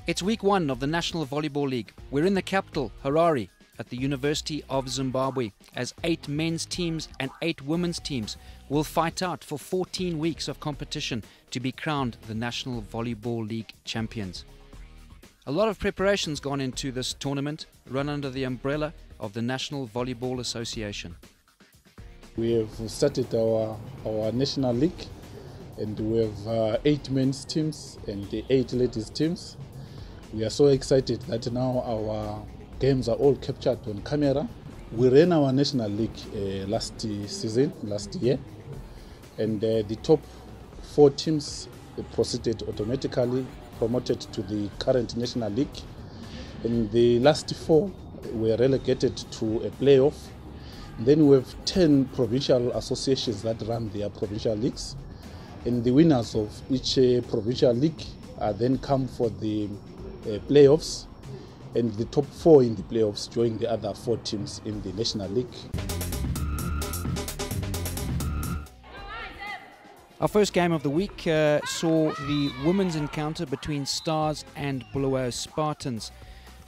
It's week one of the National Volleyball League. We're in the capital, Harare, at the University of Zimbabwe, as 8 men's teams and 8 women's teams will fight out for 14 weeks of competition to be crowned the National Volleyball League champions. A lot of preparations gone into this tournament, run under the umbrella of the National Volleyball Association. We have started our national league, and we have 8 men's teams and 8 ladies teams. We are so excited that now our games are all captured on camera. We ran our national league last year, and the top 4 teams proceeded automatically promoted to the current national league, and the last 4 were relegated to a playoff. Then we have 10 provincial associations that run their provincial leagues, and the winners of each provincial league then come for the playoffs, and the top 4 in the playoffs join the other 4 teams in the national league. Our first game of the week saw the women's encounter between Stars and Bulawayo Spartans.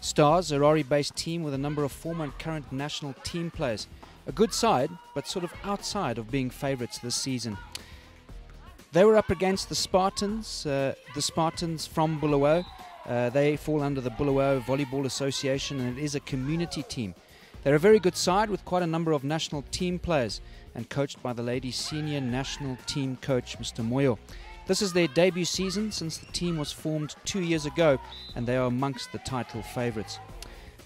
Stars, a Harare-based team with a number of former and current national team players. A good side, but sort of outside of being favourites this season. They were up against the Spartans from Bulawayo. They fall under the Bulawayo Volleyball Association, and it is a community team. They're a very good side with quite a number of national team players and coached by the ladies' senior national team coach, Mr. Moyo. This is their debut season since the team was formed 2 years ago, and they are amongst the title favourites.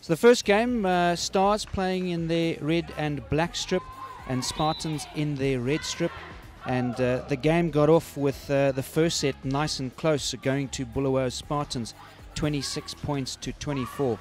So the first game, Stars playing in their red and black strip and Spartans in their red strip. And the game got off with the first set nice and close, going to Bulawayo Spartans, 26 points to 24.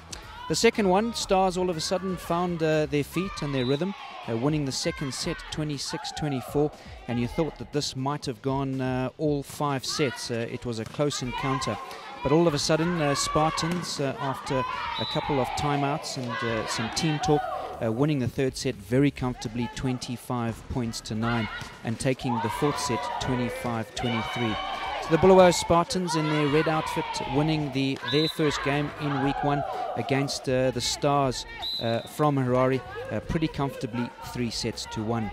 The second one, Stars all of a sudden found their feet and their rhythm, winning the second set 26-24, and you thought that this might have gone all 5 sets. It was a close encounter. But all of a sudden, Spartans, after a couple of timeouts and some team talk, winning the third set very comfortably, 25 points to 9, and taking the fourth set 25-23. So the Bulawayo Spartans in their red outfit winning their first game in week 1 against the Stars from Harare, pretty comfortably 3-1.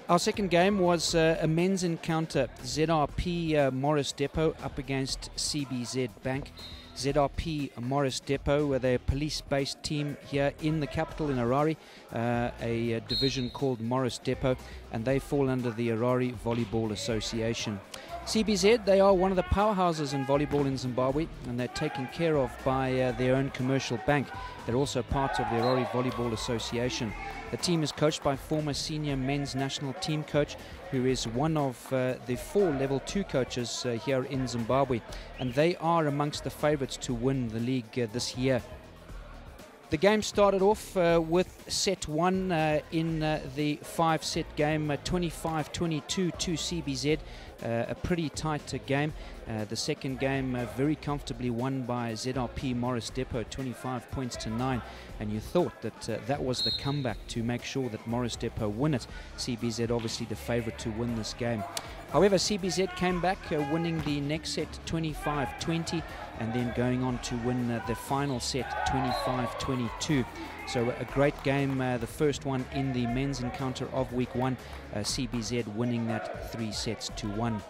Our second game was a men's encounter, ZRP Morris Depot up against CBZ Bank. ZRP Morris Depot, they're a police-based team here in the capital in Harare, a division called Morris Depot, and they fall under the Harare Volleyball Association. CBZ, they are one of the powerhouses in volleyball in Zimbabwe, and they're taken care of by their own commercial bank. They're also part of the Harare Volleyball Association. The team is coached by former senior men's national team coach, who is one of the 4 level 2 coaches here in Zimbabwe, and they are amongst the favourites to win the league this year. The game started off with set 1 in the 5-set game, 25-22 to CBZ, a pretty tight game. The second game very comfortably won by ZRP Morris Depot, 25 points to 9, and you thought that that was the comeback to make sure that Morris Depot win it. CBZ obviously the favourite to win this game. However, CBZ came back, winning the next set 25-20, and then going on to win the final set 25-22. So a great game, the first one in the men's encounter of week 1, CBZ winning that 3-1.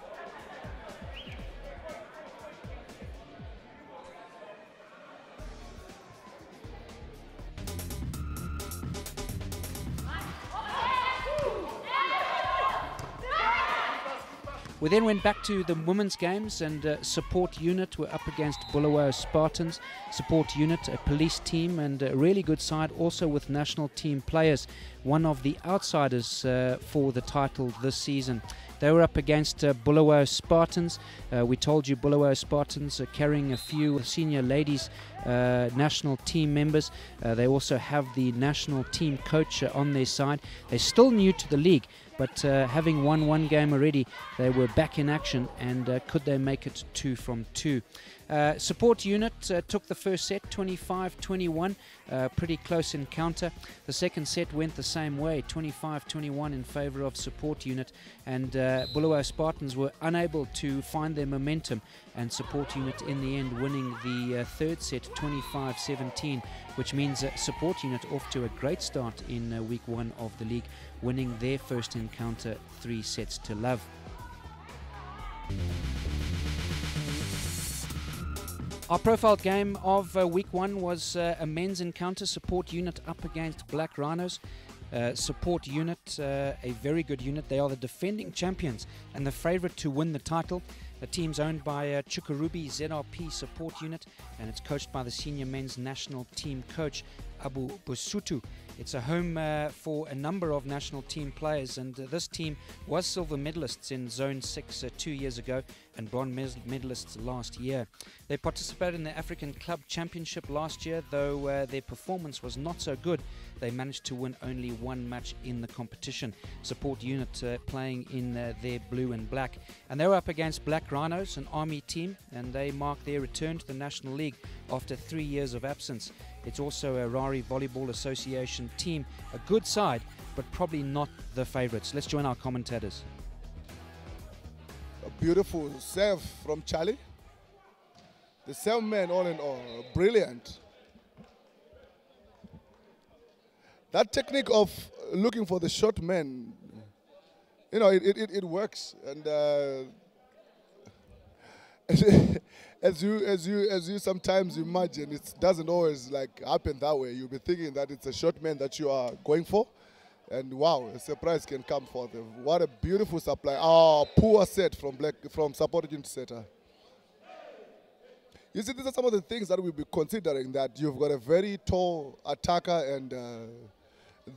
We then went back to the women's games, and Support Unit were up against Bulawayo Spartans. Support Unit, a police team and a really good side, also with national team players, one of the outsiders for the title this season. They were up against Bulawayo Spartans. We told you Bulawayo Spartans are carrying a few senior ladies national team members. They also have the national team coach on their side. They're still new to the league, but having won one game already, they were back in action, and could they make it 2 from 2? Support Unit took the first set 25-21, pretty close encounter. The second set went the same way, 25-21 in favor of Support Unit, and Bulawayo Spartans were unable to find their momentum, and Support Unit in the end winning the third set 25-17, which means Support Unit off to a great start in week 1 of the league, winning their first encounter 3 sets to love. Our profiled game of week 1 was a men's encounter, Support Unit up against Black Rhinos. Support Unit, a very good unit. They are the defending champions and the favorite to win the title. The team's owned by Chukarubi ZRP Support Unit, and it's coached by the senior men's national team coach Abu Busutu. It's a home for a number of national team players, and this team was silver medalists in Zone 6 2 years ago and bronze medalists last year. They participated in the African Club Championship last year, though their performance was not so good. They managed to win only 1 match in the competition. Support Unit playing in their blue and black. And they were up against Black Rhinos, an army team, and they marked their return to the National League after 3 years of absence. It's also a Rari Volleyball Association team, a good side, but probably not the favourites. Let's join our commentators. A beautiful serve from Charlie. The 7 men all in all, brilliant. That technique of looking for the short men, you know, it works. And as you sometimes imagine, it doesn't always like happen that way. You'll be thinking that it's a short man that you are going for, and wow, a surprise can come for them. What a beautiful supply! Oh, poor set from Support Unit setter. You see, these are some of the things that we'll be considering. That you've got a very tall attacker, and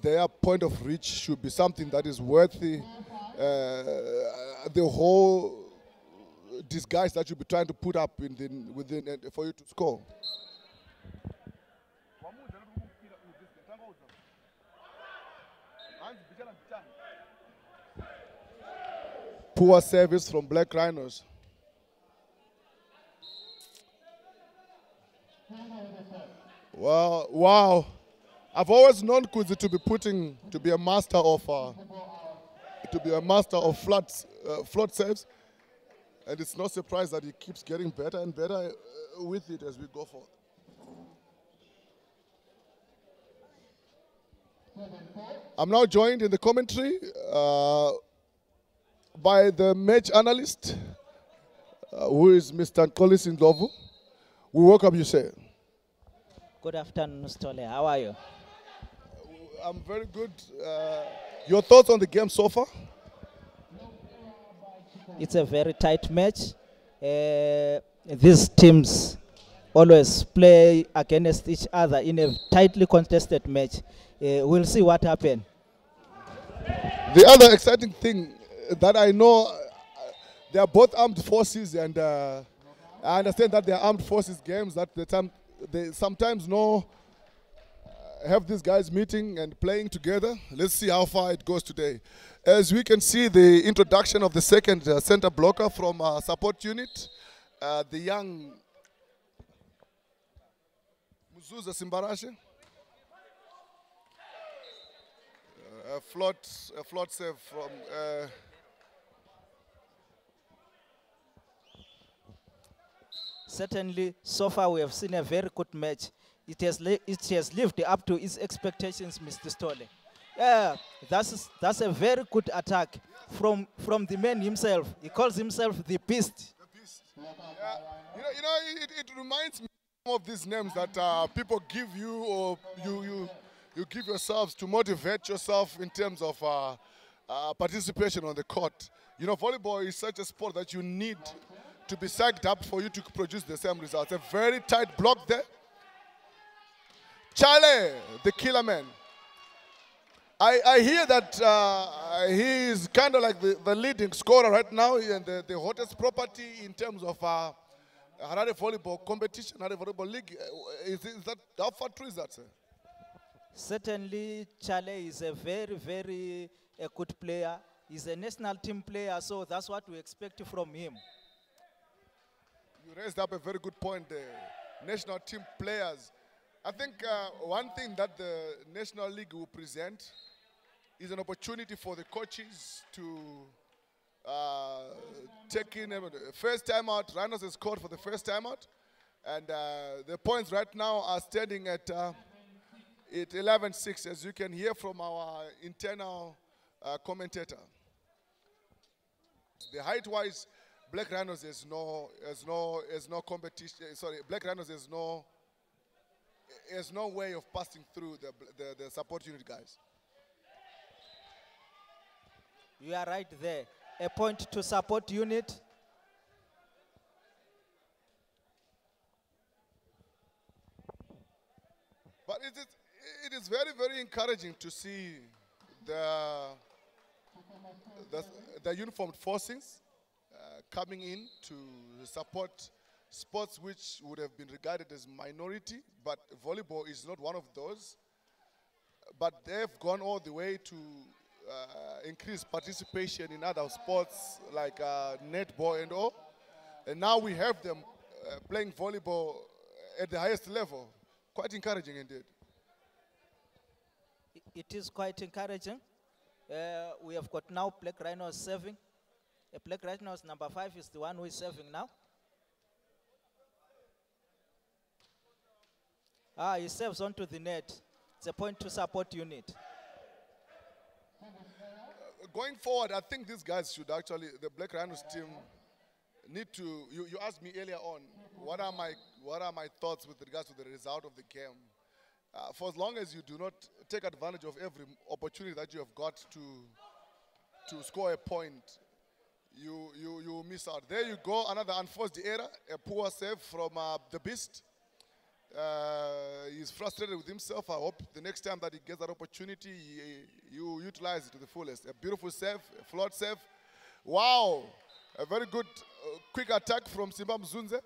their point of reach should be something that is worthy. The whole disguise that you'll be trying to put up within for you to score. Poor service from Black Rhinos. Well, wow. I've always known Kuzi to be a master of float saves. And it's no surprise that he keeps getting better and better with it as we go forward. I'm now joined in the commentary by the match analyst, who is Mr. Collins Ndlovu. We welcome you, sir. Good afternoon, Stole. How are you? I'm very good. Your thoughts on the game so far? It's a very tight match. These teams always play against each other in a tightly contested match. We'll see what happens. The other exciting thing that I know, they are both armed forces, and I understand that they are armed forces games that they sometimes have these guys meeting and playing together. Let's see how far it goes today. As we can see, the introduction of the second center blocker from Support Unit, the young Muzuza Simbarashe. A float save from Certainly, so far we have seen a very good match. It has lived up to its expectations, Mr. Stole. Yeah, that's a very good attack from the man himself. He calls himself the Beast. The Beast. Yeah. It reminds me of these names that people give you, or you give yourselves to motivate yourself in terms of participation on the court. You know, volleyball is such a sport that you need to be psyched up for you to produce the same results. A very tight block there. Charlie, the killer man. I hear that he he's kind of like the leading scorer right now and the hottest property in terms of Harare Volleyball competition, Harare Volleyball League. Is that, how far true is that, sir? Certainly, Chale is a very good player. He's a national team player, so that's what we expect from him. You raised up a very good point there. National team players. I think one thing that the National League will present is an opportunity for the coaches to take in first time out. Rhinos has scored for the first time out. And the points right now are standing at 11-6, as you can hear from our internal commentator. The height-wise, Black Rhinos has no competition. Sorry, Black Rhinos has no way of passing through the support unit guys. You are right there. A point to support unit. But it is very encouraging to see the uniformed forces coming in to support sports which would have been regarded as minority, but volleyball is not one of those. But they've gone all the way to increase participation in other sports like netball and all. And now we have them playing volleyball at the highest level. Quite encouraging indeed. It is quite encouraging. We have got now Black Rhinos serving. Black Rhinos number 5 is the one who is serving now. He serves onto the net. It's a point to support unit. Going forward, I think these guys should actually, the Black Rhinos team, need to. You asked me earlier on, what are my thoughts with regards to the result of the game? For as long as you do not take advantage of every opportunity that you have got to score a point, you miss out. There you go, another unforced error, a poor save from the Beast. He's frustrated with himself. I hope the next time that he gets that opportunity, you utilize it to the fullest. A beautiful save, a flawed save. Wow, a very good quick attack from Simba Mzunze.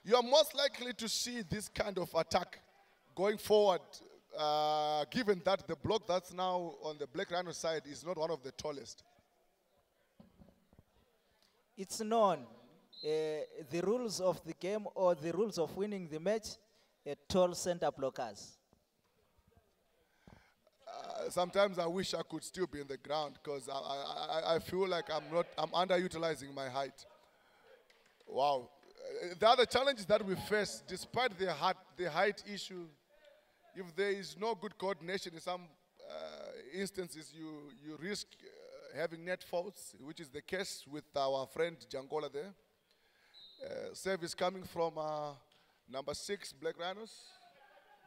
You are most likely to see this kind of attack going forward, given that the block that's now on the Black Rhino side is not one of the tallest. It's known. The rules of the game or the rules of winning the match, tall center blockers. Sometimes I wish I could still be in the ground because I feel like I'm underutilizing my height. Wow. The other challenges that we face, despite the height issue, if there is no good coordination in some instances, you risk having net faults, which is the case with our friend Jangola there. Service coming from number 6, Black Rhinos.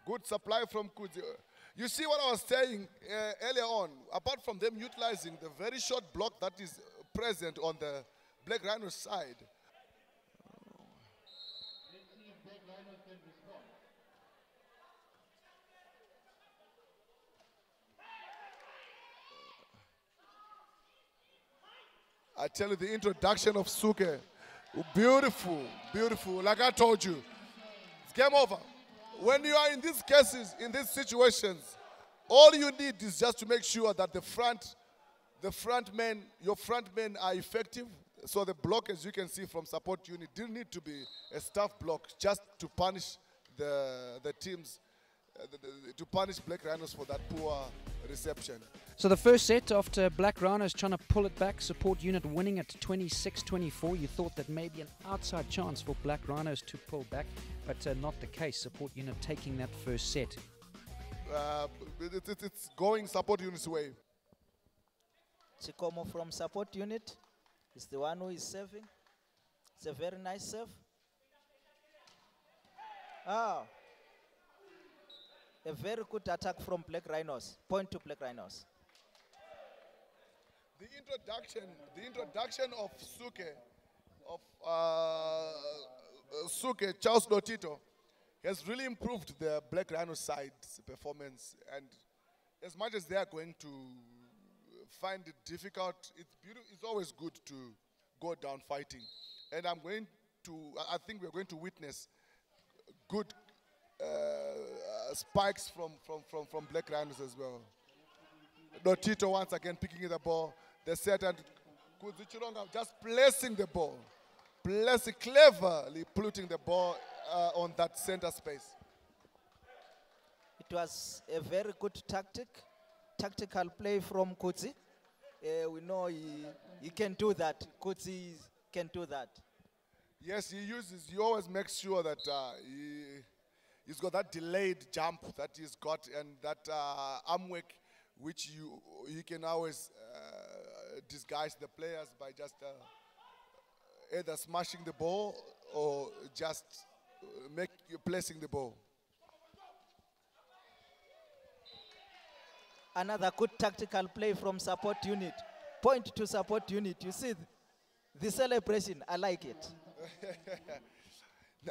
Good supply from Kudzi. You see what I was saying earlier on, apart from them utilizing the very short block that is present on the Black Rhinos side. I tell you, the introduction of Suke, beautiful, beautiful. Like I told you, it's game over. When you are in these cases, in these situations, all you need is just to make sure that your front men are effective. So the block, as you can see from support unit, didn't need to be a staff block just to punish the teams, to punish Black Rhinos for that poor reception. So the first set, after Black Rhinos trying to pull it back, support unit winning at 26-24, you thought that maybe an outside chance for Black Rhinos to pull back, but not the case. Support unit taking that first set. It's going support unit's way. Chikomo from support unit is the one who is serving. It's a very nice serve. A very good attack from Black Rhinos. Point to Black Rhinos. The introduction of Suke, Charles Lotito, has really improved the Black Rhino side's performance, and as much as they are going to find it difficult, it's always good to go down fighting. And I think we're going to witness good spikes from Black Rhinos as well. Dotito once again picking the ball. The set and Kudzichironga just placing the ball. Cleverly putting the ball on that center space. It was a very good tactical play from Kudzi. We know he can do that. Kudzi can do that. Yes, he always makes sure that he's got that delayed jump that he's got, and that arm work which he can always disguise the players by just either smashing the ball or just placing the ball. Another good tactical play from support unit. Point to support unit. You see the celebration. I like it.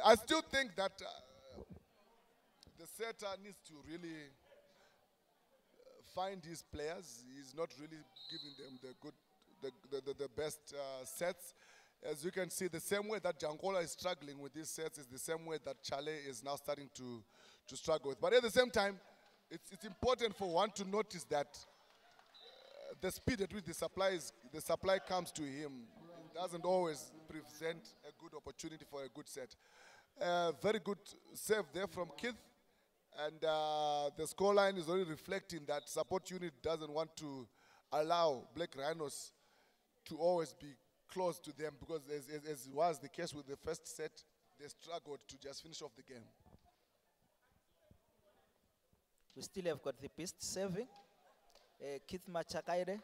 I still think that the setter needs to really find his players. He's not really giving them the best sets. As you can see, the same way that Jankola is struggling with these sets is the same way that Chale is now starting to struggle with. But at the same time, it's important for one to notice that the speed at which the supply comes to him doesn't always present a good opportunity for a good set. Very good save there from Keith. And the scoreline is already reflecting that support unit doesn't want to allow Black Rhinos to always be close to them, because as was the case with the first set, they struggled to just finish off the game. We still have got the beast serving. Keith Machakaire,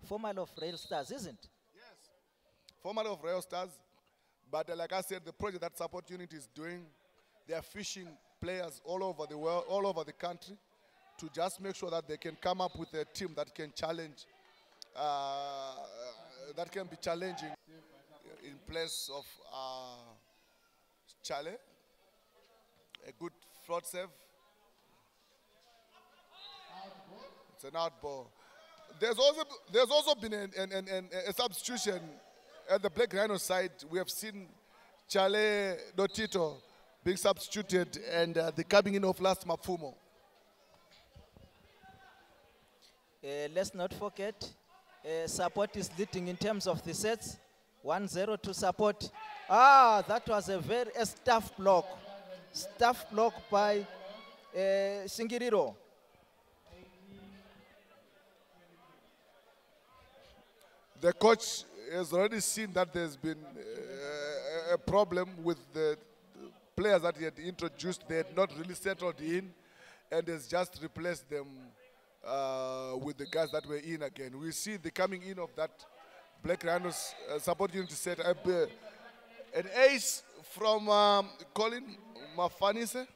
former of Rail Stars, isn't it? Yes, former of Rail Stars. But like I said, the project that support unit is doing, they are fishing players all over the world, all over the country, to just make sure that they can come up with a team that can challenge, that can be challenging in place of Chale. A good float save. It's an out ball. There's also been a substitution at the Black Rhino side. We have seen Chale Dotito being substituted, and the coming in of last Mafumo. Let's not forget, support is leading in terms of the sets. 1-0 to support. That was a staff block. Staff block by Shingiriro. The coach has already seen that there's been a problem with the players that he had introduced. They had not really settled in, and has just replaced them with the guys that were in again. We see the coming in of that Black Rhinos support unit to set up an ace from Colin Mafanise.